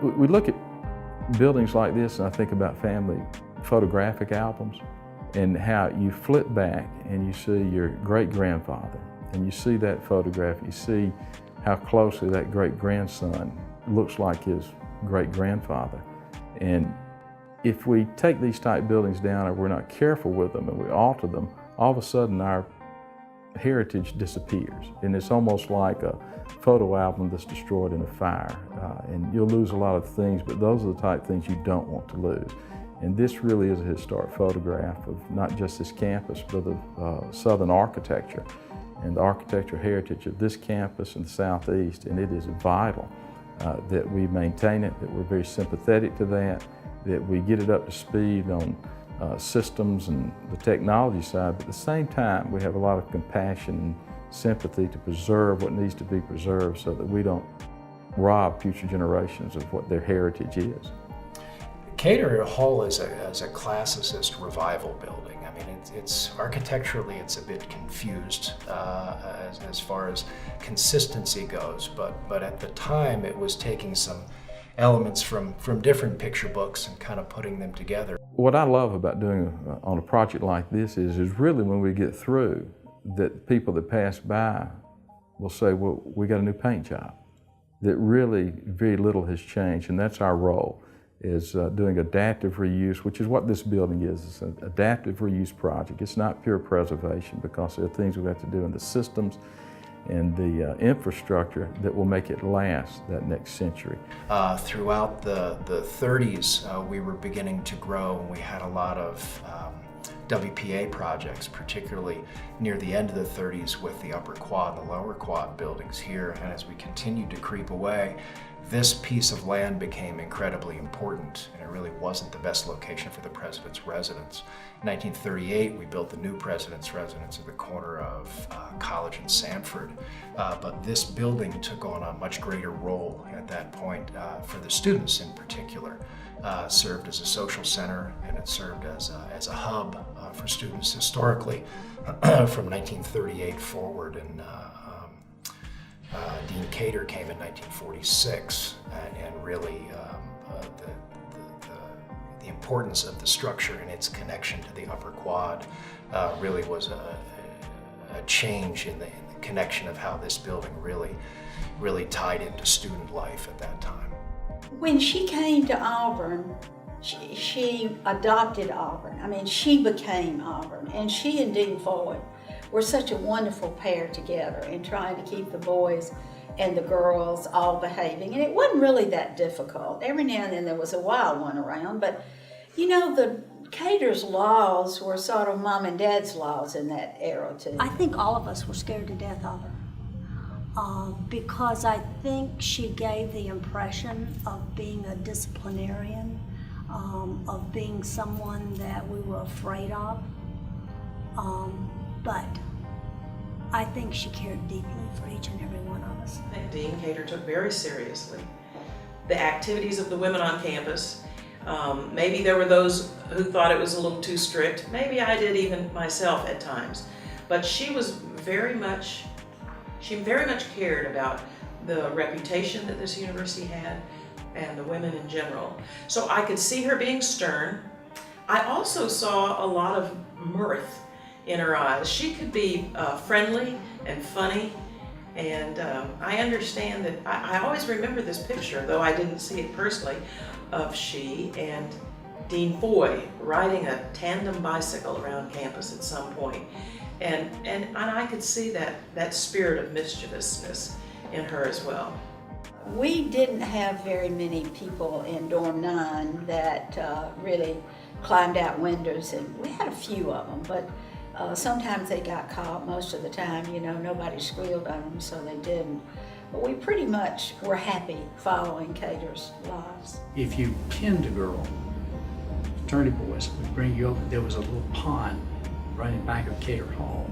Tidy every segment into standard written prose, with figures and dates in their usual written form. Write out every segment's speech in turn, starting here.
We look at buildings like this and I think about family photographic albums and how you flip back and you see your great-grandfather and you see that photograph, you see how closely that great-grandson looks like his great-grandfather. And if we take these type buildings down or we're not careful with them and we alter them, all of a sudden our heritage disappears. And it's almost like a photo album that's destroyed in a fire. And you'll lose a lot of things, but those are the type of things you don't want to lose. And this really is a historic photograph of not just this campus, but of Southern architecture and the architectural heritage of this campus and the Southeast. And it is vital that we maintain it, that we're very sympathetic to that we get it up to speed on systems and the technology side, but at the same time we have a lot of compassion and sympathy to preserve what needs to be preserved so that we don't rob future generations of what their heritage is. Cater Hall is a classicist revival building. I mean, it's architecturally it's a bit confused as far as consistency goes, but at the time it was taking some elements from different picture books and kind of putting them together. What I love about doing on a project like this is really when we get through, that people that pass by will say, well, we got a new paint job. That really very little has changed, and that's our role, is doing adaptive reuse, which is what this building is. It's an adaptive reuse project. It's not pure preservation because there are things we have to do in the systems and the infrastructure that will make it last that next century. Throughout the 30s, we were beginning to grow, and we had a lot of WPA projects, particularly near the end of the 30s with the upper quad and the lower quad buildings here. And as we continued to creep away, this piece of land became incredibly important, and it really wasn't the best location for the president's residence. In 1938, we built the new president's residence at the corner of College and Sanford, but this building took on a much greater role at that point for the students in particular. Served as a social center, and it served as a hub for students historically from 1938 forward. And Dean Cater came in 1946, and really the importance of the structure and its connection to the upper quad really was a change in the connection of how this building really tied into student life at that time. When she came to Auburn, she adopted Auburn. I mean, she became Auburn, and she and Dean Floyd were such a wonderful pair together in trying to keep the boys and the girls all behaving. And it wasn't really that difficult. Every now and then there was a wild one around, but you know, the Cater's laws were sort of mom and dad's laws in that era too. I think all of us were scared to death of her. Because I think she gave the impression of being a disciplinarian, of being someone that we were afraid of. But I think she cared deeply for each and every one of us. I think Dean Cater took very seriously the activities of the women on campus. Maybe there were those who thought it was a little too strict. Maybe I did even myself at times. But she very much cared about the reputation that this university had and the women in general. So I could see her being stern. I also saw a lot of mirth in her eyes. She could be friendly and funny, and I understand that, I always remember this picture, though I didn't see it personally, of she and Dean Foy riding a tandem bicycle around campus at some point. And I could see that spirit of mischievousness in her as well. We didn't have very many people in Dorm 9 that really climbed out windows, and we had a few of them, but sometimes they got caught. Most of the time, you know, nobody squealed on them, so they didn't. But we pretty much were happy following Cater's lives. If you pinned a girl, fraternity boys would bring you over. There was a little pond right in back of Cater Hall,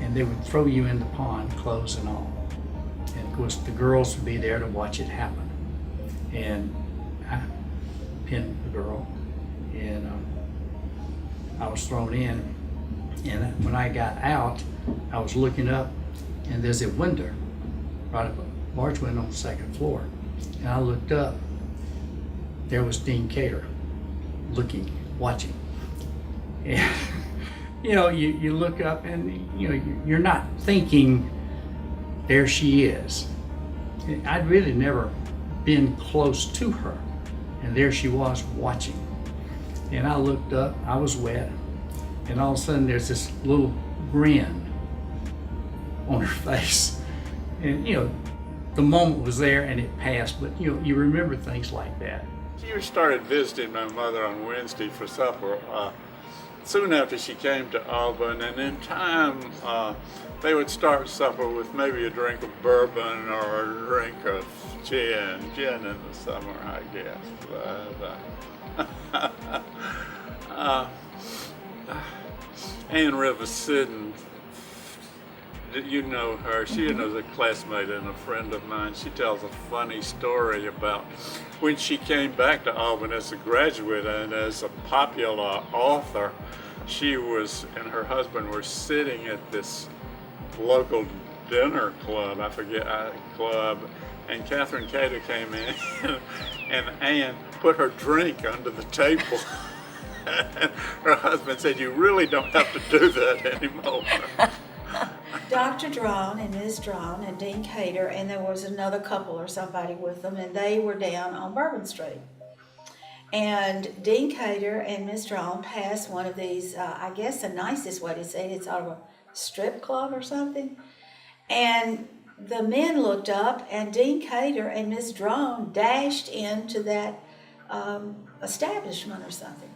and they would throw you in the pond, clothes and all. And of course, the girls would be there to watch it happen. And I pinned the girl, and I was thrown in. And when I got out, I was looking up, and there's a window, right up a large window on the second floor. And I looked up, there was Dean Cater looking, watching. And, you know, you look up and, you know, you're not thinking, there she is. I'd really never been close to her. And there she was watching. And I looked up, I was wet, and all of a sudden there's this little grin on her face. And you know, the moment was there and it passed, but you know, you remember things like that. She started visiting my mother on Wednesday for supper soon after she came to Auburn, and in time they would start supper with maybe a drink of bourbon or a drink of gin in the summer, I guess. But, Ann Rivers Sidden, you know her. She was a classmate and a friend of mine. She tells a funny story about when she came back to Auburn as a graduate and as a popular author. She and her husband were sitting at this local dinner club, I forget, club, and Katharine Cater came in and Ann put her drink under the table. And her husband said, "You really don't have to do that anymore." Dr. Drawn and Ms. Drawn and Dean Cater, and there was another couple or somebody with them, and they were down on Bourbon Street. And Dean Cater and Ms. Drawn passed one of these, I guess the nicest way to say it, it's out of a strip club or something. And the men looked up, and Dean Cater and Ms. Drawn dashed into that establishment or something.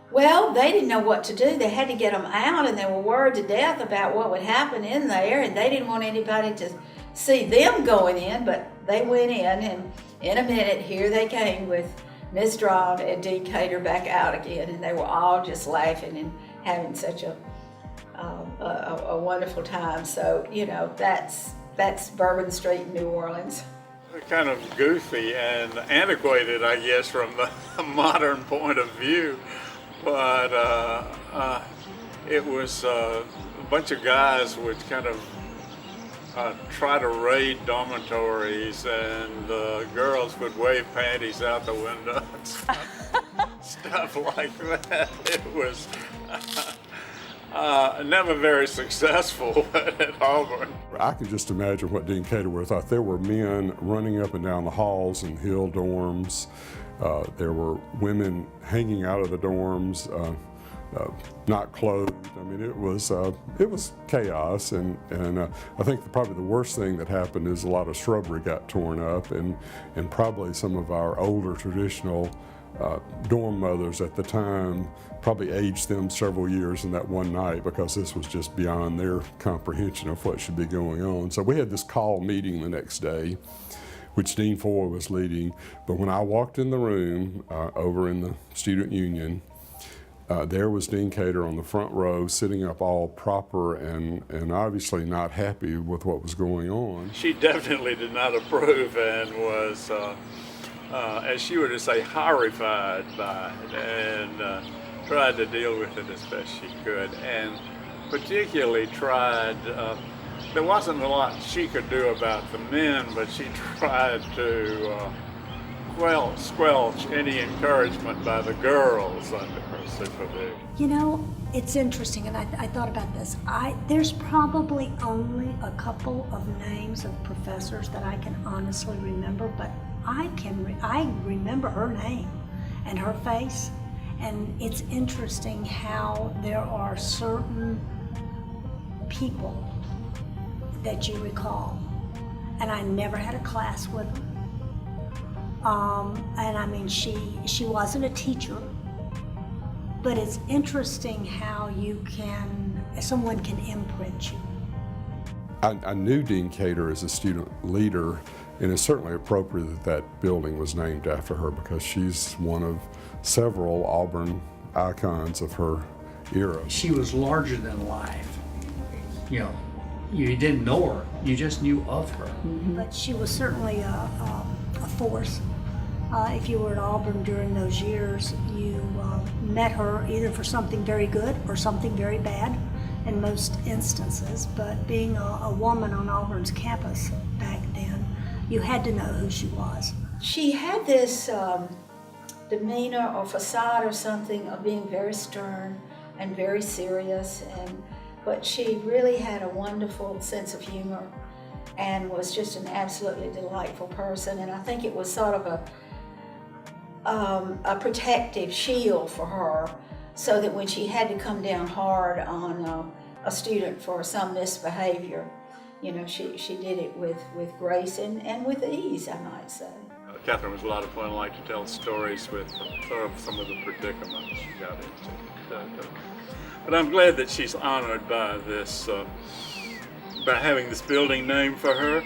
Well, they didn't know what to do. They had to get them out, and they were worried to death about what would happen in there, and they didn't want anybody to see them going in, but they went in, and in a minute, here they came with Miss Drawn and Dean Cater back out again, and they were all just laughing and having such a wonderful time. So, you know, that's Bourbon Street in New Orleans. Kind of goofy and antiquated, I guess, from the modern point of view. But it was a bunch of guys would kind of try to raid dormitories, and the girls would wave panties out the window and stuff like that. It was never very successful at Auburn. I could just imagine what Dean Cater would have thought. There were men running up and down the halls in Hill dorms. There were women hanging out of the dorms, not clothed. I mean, it was chaos, and I think probably the worst thing that happened is a lot of shrubbery got torn up, and probably some of our older traditional dorm mothers at the time probably aged them several years in that one night, because this was just beyond their comprehension of what should be going on. So we had this call meeting the next day, which Dean Foy was leading. But when I walked in the room over in the student union, there was Dean Cater on the front row, sitting up all proper and obviously not happy with what was going on. She definitely did not approve and was, as she would say, horrified by it, and tried to deal with it as best she could, and particularly tried, there wasn't a lot she could do about the men, but she tried to squelch any encouragement by the girls under her supervision. You know, it's interesting, and I thought about this. There's probably only a couple of names of professors that I can honestly remember, but I remember her name and her face, and it's interesting how there are certain people that you recall, and I never had a class with her. And I mean, she wasn't a teacher, but it's interesting how someone can imprint you. I knew Dean Cater as a student leader, and it's certainly appropriate that building was named after her, because she's one of several Auburn icons of her era. She was larger than life. You know, you didn't know her, you just knew of her. But she was certainly a force. If you were at Auburn during those years, you met her either for something very good or something very bad in most instances. But being a woman on Auburn's campus back then, you had to know who she was. She had this demeanor or facade or something of being very stern and very serious, but she really had a wonderful sense of humor and was just an absolutely delightful person. And I think it was sort of a protective shield for her, so that when she had to come down hard on a student for some misbehavior, you know, she did it with grace and with ease, I might say. Katharine was a lot of fun. I like to tell stories with sort of some of the predicaments she got into. But I'm glad that she's honored by this, by having this building named for her.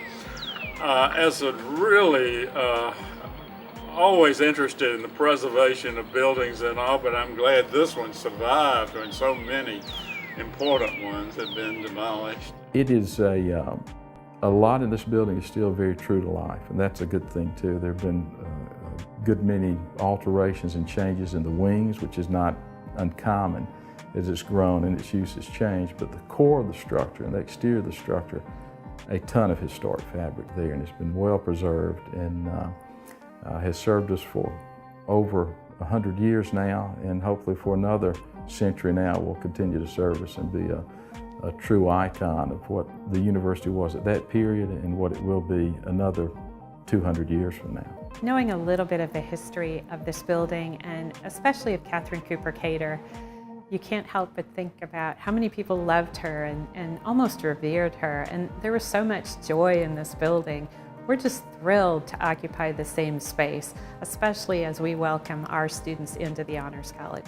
As a really always interested in the preservation of buildings in Auburn, I'm glad this one survived when so many important ones have been demolished. It is a lot in this building is still very true to life, and that's a good thing too. There have been a good many alterations and changes in the wings, which is not uncommon as it's grown and its use has changed, but the core of the structure and the exterior of the structure, a ton of historic fabric there, and it's been well preserved and has served us for over 100 years now, and hopefully for another century now will continue to serve us and be a true icon of what the university was at that period and what it will be another 200 years from now. Knowing a little bit of the history of this building, and especially of Katharine Cooper Cater, you can't help but think about how many people loved her and almost revered her, and there was so much joy in this building. We're just thrilled to occupy the same space, especially as we welcome our students into the Honors College.